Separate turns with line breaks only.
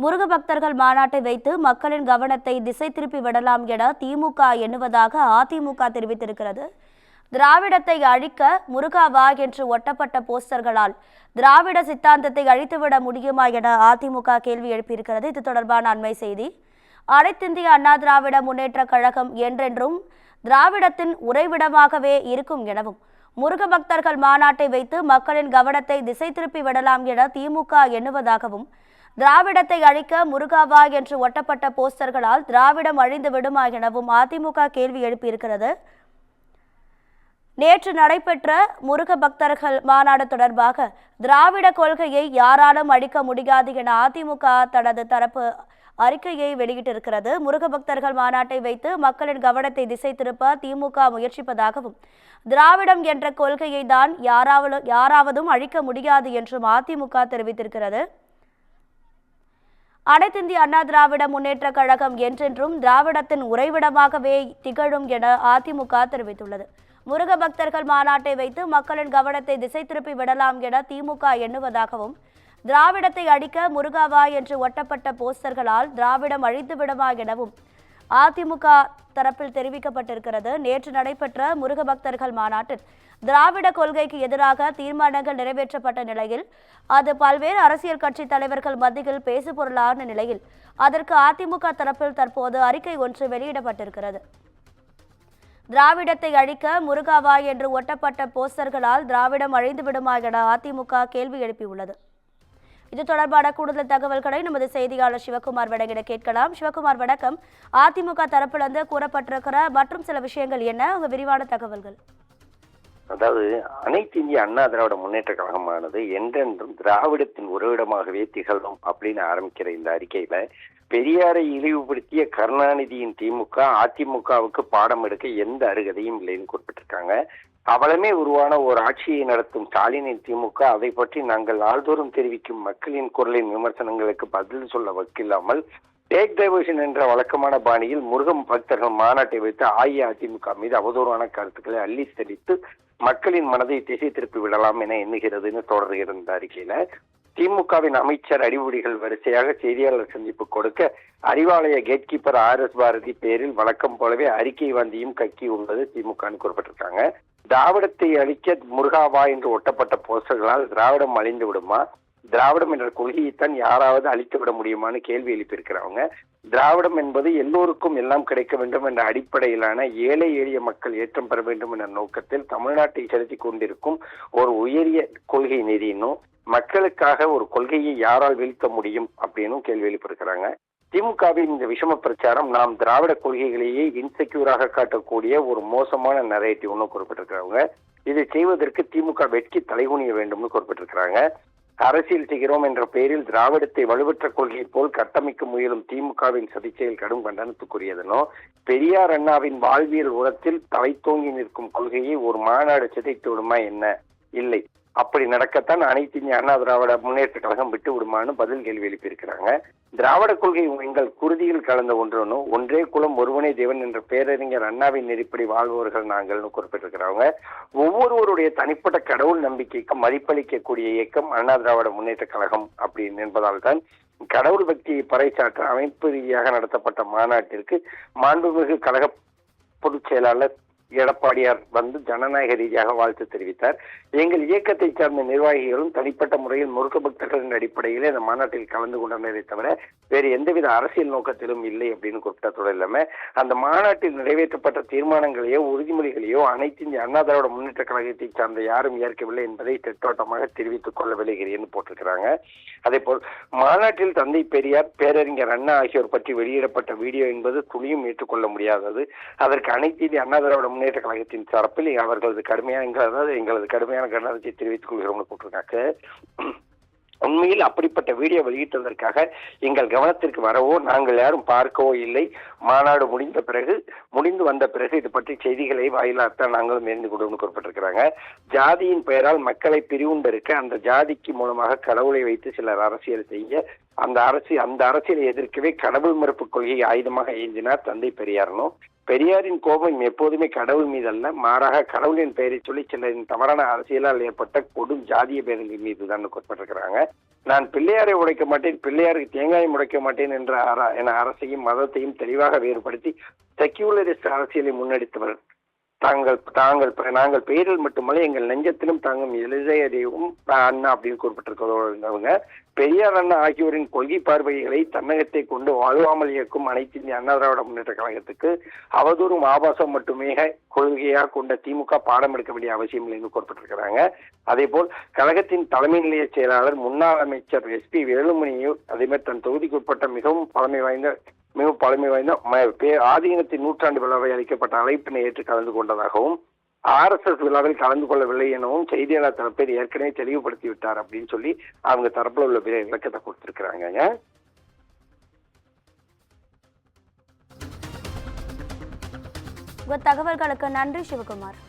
முருக பக்தர்கள் மாநாட்டை வைத்து மக்களின் கவனத்தை திசை திருப்பி விடலாம் என திமுக எண்ணுவதாக அதிமுக தெரிவித்திருக்கிறது. திராவிடத்தை அழிக்க முருகாவா என்று ஒட்டப்பட்ட போஸ்டர்களால் திராவிட சித்தாந்தத்தை அழித்துவிட முடியுமா என அதிமுக கேள்வி எழுப்பியிருக்கிறது. இது தொடர்பான அண்மை செய்தி. அனைத்திந்திய அண்ணா திராவிட முன்னேற்ற கழகம் என்றென்றும் திராவிடத்தின் உறைவிடமாகவே இருக்கும் எனவும் முருக பக்தர்கள் மாநாட்டை வைத்து மக்களின் கவனத்தை திசை திருப்பி விடலாம் என திமுக எண்ணுவதாகவும் திராவிடத்தை அழிக்க முருகாவா என்று ஒட்டப்பட்ட போஸ்டர்களால் திராவிடம் அழிந்து விடுமா எனவும் அதிமுக கேள்வி எழுப்பியிருக்கிறது. நேற்று நடைபெற்ற முருக பக்தர்கள் மாநாடு தொடர்பாக திராவிட கொள்கையை யாராலும் அழிக்க முடியாது என அதிமுக தனது தரப்பு அறிக்கையை வெளியிட்டிருக்கிறது. முருக பக்தர்கள் மாநாட்டை வைத்து மக்களின் கவனத்தை திசை திருப்ப திமுக முயற்சிப்பதாகவும் திராவிடம் என்ற கொள்கையை தான் யாராவதும் அழிக்க முடியாது என்றும் அதிமுக தெரிவித்திருக்கிறது. அனைத்திந்திய அண்ணா திராவிட முன்னேற்ற கழகம் என்றென்றும் திராவிடத்தின் உறைவிடமாகவே திகழும் என அதிமுக தெரிவித்துள்ளது. முருக பக்தர்கள் மாநாட்டை வைத்து மக்களின் கவனத்தை திசை திருப்பி விடலாம் என திமுக எண்ணுவதாகவும் திராவிடத்தை அழிக்க முருகாவா என்று ஒட்டப்பட்ட போஸ்டர்களால் திராவிடம் அழித்து விடுமா எனவும் அதிமுக தரப்பில் தெரிவிக்கப்பட்டிருக்கிறது. நேற்று நடைபெற்ற முருக பக்தர்கள் மாநாட்டில் திராவிட கொள்கைக்கு எதிராக தீர்மானங்கள் நிறைவேற்றப்பட்ட நிலையில் அது பல்வேறு அரசியல் கட்சி தலைவர்கள் மத்தியில் பேசுபொருளான நிலையில் அதற்கு அதிமுக தரப்பில் தற்போது அறிக்கை ஒன்று வெளியிடப்பட்டிருக்கிறது. திராவிடத்தை அழிக்க முருகாவா என்று ஒட்டப்பட்ட போஸ்டர்களால் திராவிடம் அழிந்து விடுமா என அதிமுக கேள்வி எழுப்பியுள்ளது. இது தொடர்பான கூடுதல் தகவல்களை நமது செய்தியாளர் சிவகுமார் வழங்கிட கேட்கலாம். சிவகுமார் வணக்கம். அதிமுக தரப்பிலிருந்து கூறப்பட்டிருக்கிற மற்றும் சில விஷயங்கள் என்ன, உங்க விரிவான தகவல்கள்?
அதாவது அனைத்து இந்திய அண்ணா திராவிட முன்னேற்ற கழகமானது என்றென்றும் திராவிடத்தின் உறைவிடமாகவே திகழும் அப்படின்னு ஆரம்பிக்கிற இந்த அறிக்கையில பெரியாரை இழிவுபடுத்திய கருணாநிதியின் திமுக அதிமுகவுக்கு பாடம் எடுக்க எந்த அருகதையும் இல்லைன்னு குறிப்பிட்டிருக்காங்க. அவலமே உருவான ஒரு ஆட்சியை நடத்தும் ஸ்டாலினின் திமுக அதை பற்றி நாங்கள் ஆள்தோறும் தெரிவிக்கும் மக்களின் குரலின் விமர்சனங்களுக்கு பதில் சொல்ல வக்கில்லாமல் டேக் டைவர்ஷன் என்ற வழக்கமான பாணியில் முருகன் பக்தர்கள் மாநாட்டை வைத்து அஇஅதிமுக மீது அவதூறான கருத்துக்களை அள்ளி தெளித்து மக்களின் மனதை திசை திருப்பி விடலாம் என எண்ணுகிறதுன்னு தொடர்கிற இந்த அறிக்கையில திமுகவின் அமைச்சர் அறிவுடிகள் வரிசையாக செய்தியாளர் சந்திப்பு கொடுக்க அறிவாலய கேட்கீப்பர் RS பாரதி பேரில் வழக்கம் போலவே அறிக்கை வந்தியும் கக்கி உள்ளது திமுகன்னு குறிப்பிட்டிருக்காங்க. திராவிடத்தை அழிக்க முருகாவா என்று ஒட்டப்பட்ட போஸ்டர்களால் திராவிடம் அழிந்து விடுமா, திராவிடம் என்ற கொள்கையைத்தான் யாராவது அழித்து விட முடியுமான்னு கேள்வி எழுப்பியிருக்கிறவங்க. திராவிடம் என்பது எல்லோருக்கும் எல்லாம் கிடைக்க வேண்டும் என்ற அடிப்படையிலான ஏழை எளிய மக்கள் ஏற்றம் பெற வேண்டும் என்ற நோக்கத்தில் தமிழ்நாட்டை செலுத்தி கொண்டிருக்கும் ஒரு உயரிய கொள்கை நெறியினும் மக்களுக்காக ஒரு கொள்கையை யாரால் வீழ்த்த முடியும் அப்படின்னு கேள்வி எழுப்பியிருக்கிறாங்க. திமுகவின் இந்த விஷம பிரச்சாரம் நாம் திராவிட கொள்கைகளையே இன்செக்யூராக காட்டக்கூடிய ஒரு மோசமான நரேட்டிவ்னு குறிப்பிட்டிருக்கிறாங்க. இதை செய்வதற்கு திமுக வெட்கி தலைகுனிய வேண்டும்னு குறிப்பிட்டிருக்கிறாங்க. அரசியல் செய்கிறோம் என்ற பெயரில் திராவிடத்தை வலுவற்ற கொள்கை போல் கட்டமைக்க முயலும் திமுகவின் சதிச்செயல் கடும் கண்டனத்துக்குரியதனோ பெரியார் அண்ணாவின் வாழ்வியல் உரத்தில் தலை தோங்கி நிற்கும் கொள்கையை ஒரு மாநாடு சிதைத்து விடுமா என்ன? இல்லை, அப்படி நடக்கத்தான் அனைத்து இந்திய அண்ணா திராவிட முன்னேற்ற கழகம் விட்டு விடுமான்னு பதில் கேள்வி எழுப்பியிருக்கிறாங்க. திராவிட கொள்கை எங்கள் குருதியில் கலந்த ஒன்றுனும் ஒன்றே குலம் ஒருவனே தேவன் என்ற பேரறிஞர் அண்ணாவின் நெறிப்படி வாழ்பவர்கள் நாங்கள்னு குறிப்பிட்டிருக்கிறாங்க. ஒவ்வொருவருடைய தனிப்பட்ட கடவுள் நம்பிக்கைக்கு மதிப்பளிக்கக்கூடிய இயக்கம் அண்ணா திராவிட முன்னேற்ற கழகம் அப்படின்னு என்பதால் தான் கடவுள் பக்தியை பறைசாற்ற அமைப்பு ரீதியாக நடத்தப்பட்ட மாநாட்டிற்கு மாண்புமிகு கழக பொதுச் செயலாளர் எடப்பாடியார் வந்து ஜனநாயக ரீதியாக வாழ்த்து தெரிவித்தார். எங்கள் இயக்கத்தை சார்ந்த நிர்வாகிகளும் தனிப்பட்ட முறையில் முருக பக்தர்களின் அடிப்படையிலே அந்த மாநாட்டில் கலந்து கொண்டனரே தவிர வேறு எந்தவித அரசியல் நோக்கத்திலும் இல்லை அப்படின்னு குறிப்பிட்டதோடு இல்லாம அந்த மாநாட்டில் நிறைவேற்றப்பட்ட தீர்மானங்களையோ உறுதிமொழிகளையோ அனைத்து இந்திய அண்ணா திராவிட முன்னேற்ற கழகத்தை சார்ந்த யாரும் ஏற்கவில்லை என்பதை திட்டவட்டமாக தெரிவித்துக் கொள்ள விளைகிறேன்னு போட்டிருக்கிறாங்க. அதே போல் மாநாட்டில் தந்தை பெரியார், பேரறிஞர் அண்ணா ஆகியோர் பற்றி வெளியிடப்பட்ட வீடியோ என்பது துளியும் ஏற்றுக்கொள்ள முடியாதது. அதற்கு அனைத்து இந்திய அண்ணா திராவிட முன்னேற்ற கழகத்தின் தரப்பில் எங்களது கடுமையான கண்டனத்தை தெரிவித்துக் கொள்கிறோம்னு போட்டிருக்காங்க. உண்மையில் அப்படிப்பட்ட வீடியோ வெளியிட்டதற்காக எங்கள் கவனத்திற்கு வரவோ நாங்கள் யாரும் பார்க்கவோ இல்லை. மாநாடு முடிந்து வந்த பிறகு இது பற்றி செய்திகளை வாயிலாகத்தான் நாங்களும் எரிந்து கொண்டு குறிப்பிட்டிருக்கிறாங்க. ஜாதியின் பெயரால் மக்களை பிரிவுண்டிருக்க அந்த ஜாதிக்கு மூலமாக கடவுளை வைத்து சிலர் அரசியல் செய்ய அந்த அரசியலை எதிர்க்கவே கடவுள் மறுப்பு கொள்கையை ஆயுதமாக ஏந்தினார் தந்தை பெரியாரனும். பெரியாரின் கோபம் எப்போதுமே கடவுள் மீது அல்ல, மாறாக கடவுளின் பெயரை சொல்லி சிலரின் தவறான அரசியலால் ஏற்பட்ட கொடும் ஜாதிய பேதங்கள் மீது தான் குறிப்பிட்டிருக்கிறாங்க. நான் பிள்ளையாரை உடைக்க மாட்டேன், பிள்ளையாருக்கு தேங்காயம் உடைக்க மாட்டேன் என அரசையும் மதத்தையும் தெளிவாக வேறுபடுத்தி செக்யூலரிஸ்ட் அரசியலை முன்னெடுத்தவர் நாங்கள் பெயரில் மட்டுமல்ல எங்கள் நெஞ்சத்திலும் தாங்கும் எழுதையதையும் அண்ணா அப்படின்னு குறிப்பிட்டிருக்கிறவங்க. பெரியார் அண்ணா ஆகியோரின் கொள்கை பார்வைகளை தன்னகத்தை கொண்டு வாழ்வாமல் இயக்கும் அனைத்து இந்திய அண்ணா திராவிட முன்னேற்ற கழகத்துக்கு அவதூறும் ஆபாசம் மட்டுமே கொள்கையாக கொண்ட திமுக பாடம் எடுக்க வேண்டிய அவசியம் இல்லை என்று குறிப்பிட்டிருக்கிறாங்க. அதே போல் கழகத்தின் தலைமை நிலைய செயலாளர் முன்னாள் அமைச்சர் SP வேலுமணியும் அதே மாதிரி தன் தொகுதிக்கு உட்பட்ட மிகவும் பழமை வாய்ந்த ஆதீனத்தின் நூற்றாண்டு விழாவை அளிக்கப்பட்ட அழைப்பினை ஏற்று கலந்து கொண்டதாகவும் RSS விழாவில் கலந்து கொள்ளவில்லை எனவும் செய்தியாளர் தரப்பில் ஏற்கனவே தெளிவுபடுத்தி விட்டார் அப்படின்னு சொல்லி அவங்க தரப்புல உள்ள விளக்கத்தை கொடுத்திருக்கிறாங்க.
தகவல்களுக்கு நன்றி சிவகுமார்.